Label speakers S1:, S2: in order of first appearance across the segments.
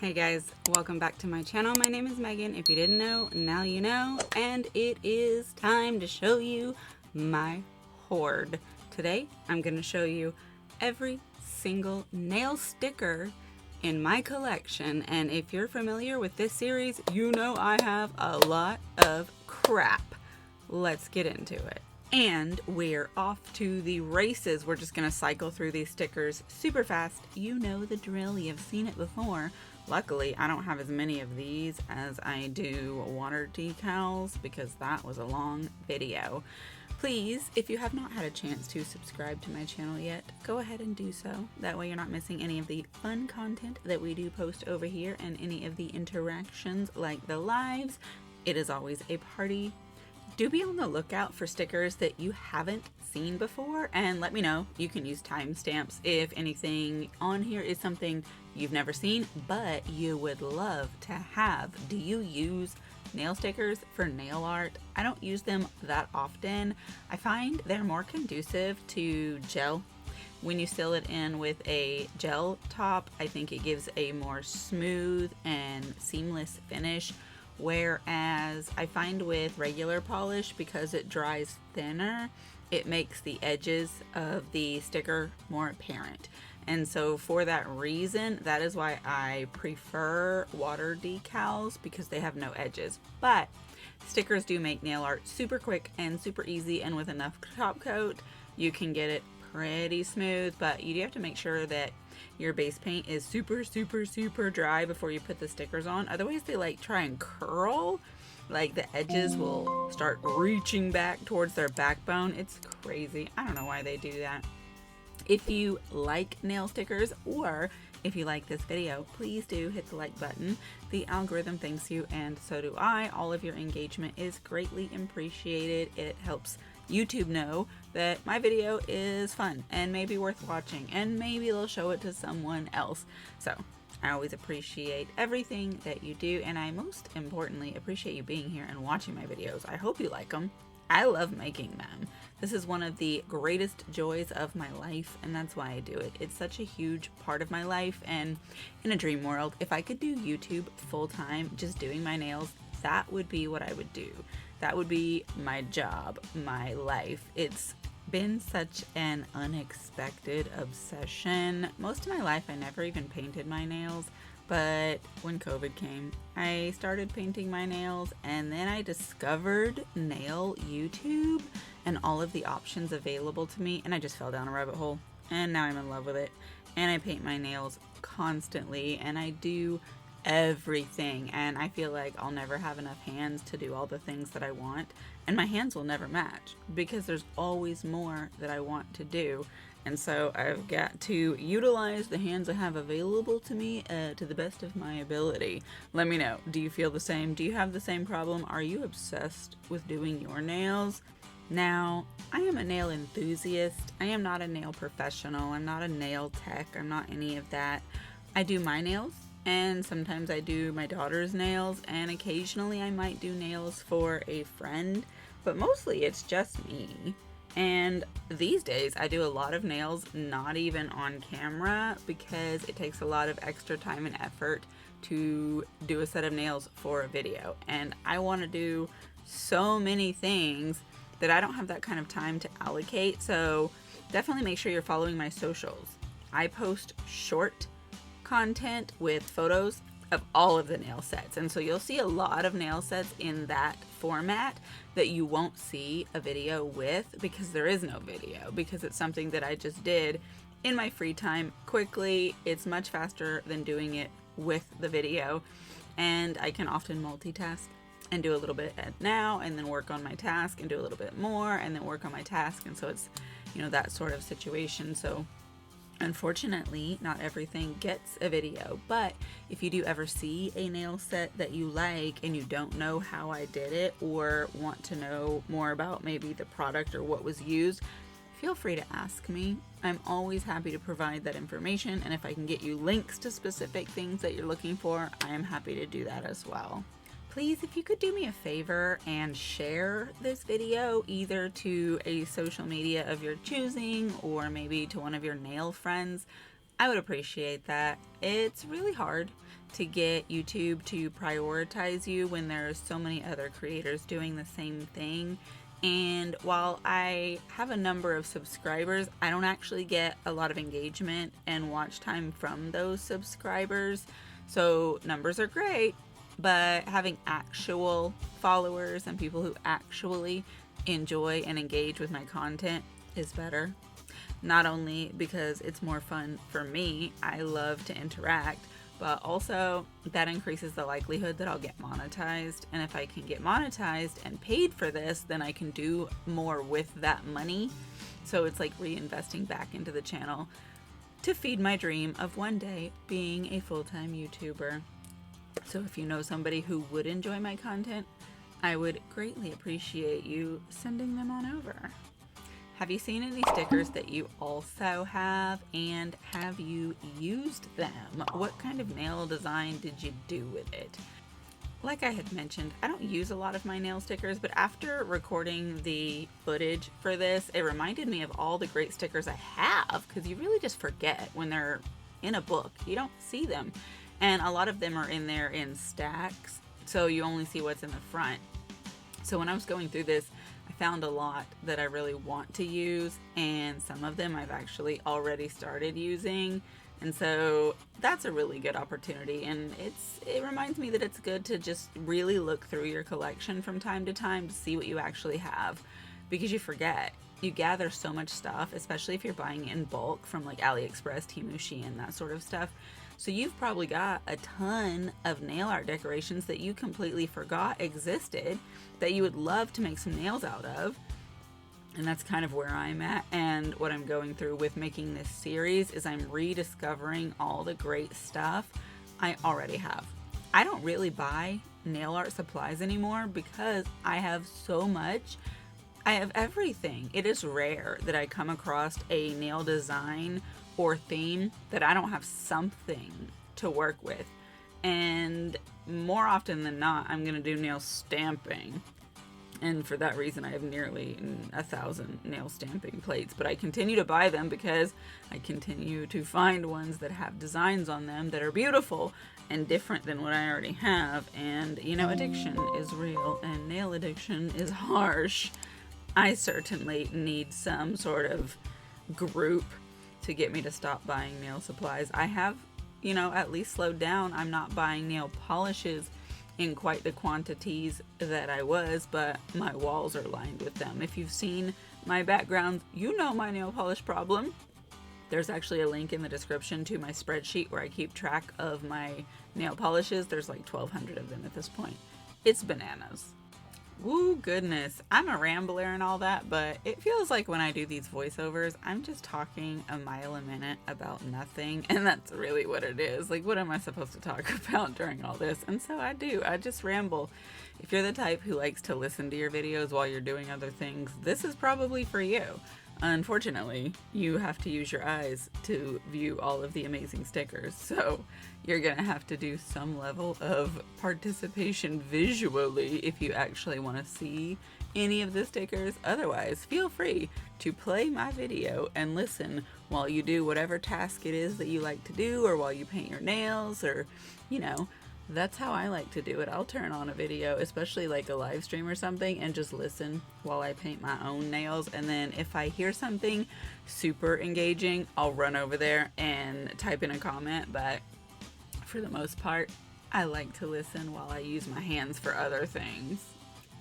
S1: Hey guys, welcome back to my channel. My name is Megan. If you didn't know, now you know, and it is time to show you my hoard. Today, I'm going to show you every single nail sticker in my collection, and if you're familiar with this series, you know I have a lot of crap. Let's get into it. And we're off to the races. We're just gonna cycle through these stickers super fast. You know the drill, you've seen it before. Luckily, I don't have as many of these as I do water decals because that was a long video. Please, if you have not had a chance to subscribe to my channel yet, go ahead and do so. That way you're not missing any of the fun content that we do post over here and any of the interactions like the lives. It is always a party. Do be on the lookout for stickers that you haven't seen before, and let me know. You can use timestamps if anything on here is something you've never seen but you would love to have. Do you use nail stickers for nail art? I don't use them that often. I find they're more conducive to gel. When you seal it in with a gel top, I think it gives a more smooth and seamless finish. Whereas I find with regular polish, because it dries thinner, it makes the edges of the sticker more apparent. And so for that reason, that is why I prefer water decals, because they have no edges. But stickers do make nail art super quick and super easy, and with enough top coat, you can get it pretty smooth. But you do have to make sure that your base paint is super dry before you put the stickers on. Otherwise they like try and curl, like the edges will start reaching back towards their backbone. It's crazy. I don't know why they do that. If you like nail stickers, or if you like this video, please do hit the like button. The algorithm thanks you, and so do I. All of your engagement is greatly appreciated. It helps YouTube know that my video is fun and maybe worth watching, and maybe they'll show it to someone else. So I always appreciate everything that you do, and I most importantly appreciate you being here and watching my videos. I hope you like them. I love making them. This is one of the greatest joys of my life, and that's why I do it. It's such a huge part of my life, and in a dream world, if I could do YouTube full-time, just doing my nails, that would be what I would do. That would be my job, my life. It's been such an unexpected obsession. Most of my life, I never even painted my nails, but when COVID came, I started painting my nails, and then I discovered nail YouTube and all of the options available to me, and I just fell down a rabbit hole, and now I'm in love with it. And I paint my nails constantly, and I do everything, and I feel like I'll never have enough hands to do all the things that I want, and my hands will never match because there's always more that I want to do. And so I've got to utilize the hands I have available to me to the best of my ability. Let me know, do you feel the same? Do you have the same problem? Are you obsessed with doing your nails? Now, I am a nail enthusiast. I am not a nail professional. I'm not a nail tech. I'm not any of that. I do my nails, and sometimes I do my daughter's nails, and occasionally I might do nails for a friend, but mostly it's just me. And these days I do a lot of nails not even on camera because it takes a lot of extra time and effort to do a set of nails for a video, and I want to do so many things that I don't have that kind of time to allocate. So definitely make sure you're following my socials. I post short content with photos of all of the nail sets, and so you'll see a lot of nail sets in that format that you won't see a video with, because there is no video, because it's something that I just did in my free time quickly. It's much faster than doing it with the video, and I can often multitask and do a little bit at now and then work on my task and do a little bit more and then work on my task, and so it's, you know, that sort of situation. So unfortunately, not everything gets a video, but if you do ever see a nail set that you like and you don't know how I did it, or want to know more about maybe the product or what was used, feel free to ask me. I'm always happy to provide that information, and if I can get you links to specific things that you're looking for, I am happy to do that as well. Please, if you could do me a favor and share this video either to a social media of your choosing, or maybe to one of your nail friends, I would appreciate that. It's really hard to get YouTube to prioritize you when there are so many other creators doing the same thing. And while I have a number of subscribers, I don't actually get a lot of engagement and watch time from those subscribers. So numbers are great, but having actual followers and people who actually enjoy and engage with my content is better. Not only because it's more fun for me, I love to interact, but also that increases the likelihood that I'll get monetized. And if I can get monetized and paid for this, then I can do more with that money. So it's like reinvesting back into the channel to feed my dream of one day being a full-time YouTuber. So if you know somebody who would enjoy my content, I would greatly appreciate you sending them on over. Have you seen any stickers that you also have, and have you used them? What kind of nail design did you do with it? Like I had mentioned, I don't use a lot of my nail stickers, but after recording the footage for this, it reminded me of all the great stickers I have, because you really just forget when they're in a book. You don't see them. And a lot of them are in there in stacks, so you only see what's in the front. So when I was going through this, I found a lot that I really want to use, and some of them I've actually already started using. And so that's a really good opportunity, and it reminds me that it's good to just really look through your collection from time to time to see what you actually have, because you forget. You gather so much stuff, especially if you're buying in bulk from like AliExpress, Temu, Shein, that sort of stuff. So you've probably got a ton of nail art decorations that you completely forgot existed that you would love to make some nails out of. And that's kind of where I'm at, and what I'm going through with making this series is I'm rediscovering all the great stuff I already have. I don't really buy nail art supplies anymore because I have so much. I have everything. It is rare that I come across a nail design or theme that I don't have something to work with. And more often than not, I'm going to do nail stamping. And for that reason, I have nearly 1,000 nail stamping plates. But I continue to buy them because I continue to find ones that have designs on them that are beautiful and different than what I already have. And, you know, addiction is real and nail addiction is harsh. I certainly need some sort of group to get me to stop buying nail supplies. I have, you know, at least slowed down. I'm not buying nail polishes in quite the quantities that I was, but my walls are lined with them. If you've seen my background, you know my nail polish problem. There's actually a link in the description to my spreadsheet where I keep track of my nail polishes. There's like 1,200 of them at this point. It's bananas. Woo goodness, I'm a rambler and all that, but it feels like when I do these voiceovers, I'm just talking a mile a minute about nothing, and that's really what it is. Like, what am I supposed to talk about during all this? And so I just ramble. If you're the type who likes to listen to your videos while you're doing other things, this is probably for you. Unfortunately, you have to use your eyes to view all of the amazing stickers, so you're gonna have to do some level of participation visually if you actually want to see any of the stickers. Otherwise, feel free to play my video and listen while you do whatever task it is that you like to do, or while you paint your nails, or, you know, that's how I like to do it. I'll turn on a video, especially like a live stream or something, and just listen while I paint my own nails. And then if I hear something super engaging, I'll run over there and type in a comment. But for the most part, I like to listen while I use my hands for other things.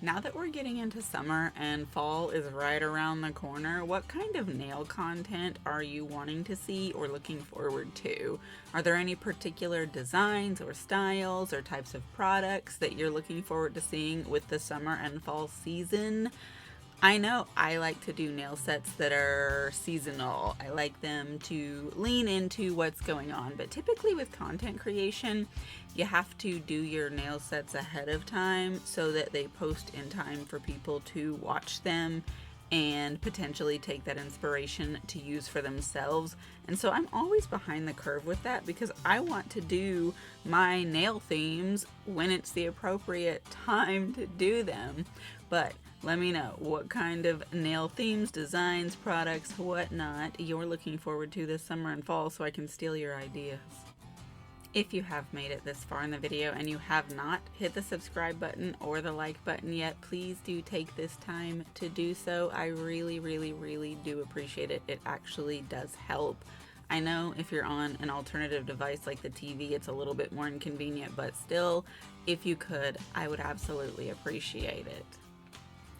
S1: Now that we're getting into summer and fall is right around the corner, what kind of nail content are you wanting to see or looking forward to? Are there any particular designs or styles or types of products that you're looking forward to seeing with the summer and fall season? I know I like to do nail sets that are seasonal. I like them to lean into what's going on, but typically with content creation, you have to do your nail sets ahead of time so that they post in time for people to watch them and potentially take that inspiration to use for themselves. And so I'm always behind the curve with that because I want to do my nail themes when it's the appropriate time to do them. But let me know what kind of nail themes, designs, products, whatnot you're looking forward to this summer and fall so I can steal your ideas. If you have made it this far in the video and you have not hit the subscribe button or the like button yet, please do take this time to do so. I really, really, really do appreciate it. It actually does help. I know if you're on an alternative device like the TV, it's a little bit more inconvenient, but still, if you could, I would absolutely appreciate it.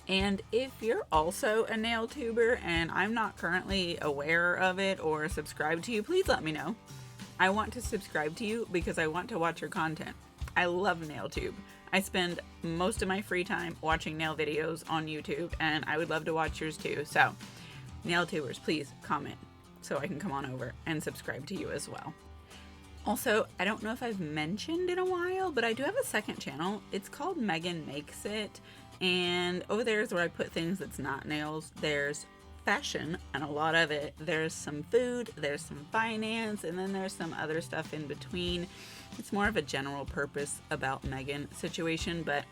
S1: And if you're also a nail tuber and I'm not currently aware of it or subscribed to you, please let me know. I want to subscribe to you because I want to watch your content. I love NailTube. I spend most of my free time watching nail videos on YouTube, and I would love to watch yours too. So, NailTubers, please comment so I can come on over and subscribe to you as well. Also, I don't know if I've mentioned in a while, but I do have a second channel. It's called Megan Makes It, and over there is where I put things that's not nails. There's fashion and a lot of it. There's some food, there's some finance, and then there's some other stuff in between. It's more of a general purpose about Megan situation, but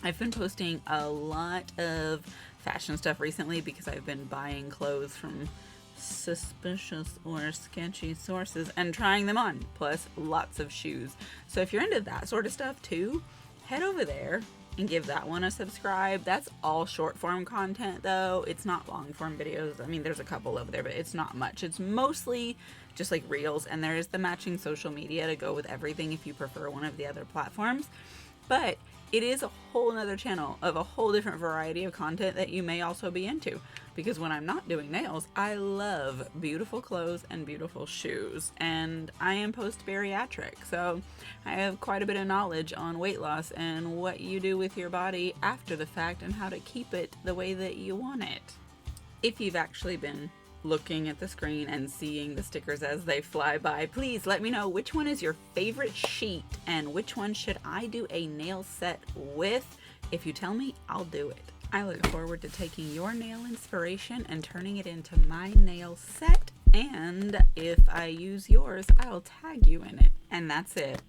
S1: I've been posting a lot of fashion stuff recently because I've been buying clothes from suspicious or sketchy sources and trying them on, plus lots of shoes. So if you're into that sort of stuff too, head over there and give that one a subscribe. That's all short form content though. It's not long form videos. I mean, there's a couple over there, but it's not much. It's mostly just like reels, and there is the matching social media to go with everything if you prefer one of the other platforms. But it is a whole nother channel of a whole different variety of content that you may also be into. Because when I'm not doing nails, I love beautiful clothes and beautiful shoes. And I am post-bariatric, so I have quite a bit of knowledge on weight loss and what you do with your body after the fact and how to keep it the way that you want it. If you've actually been looking at the screen and seeing the stickers as they fly by, please let me know which one is your favorite sheet and which one should I do a nail set with. If you tell me, I'll do it. I look forward to taking your nail inspiration and turning it into my nail set, and if I use yours, I'll tag you in it. And that's it.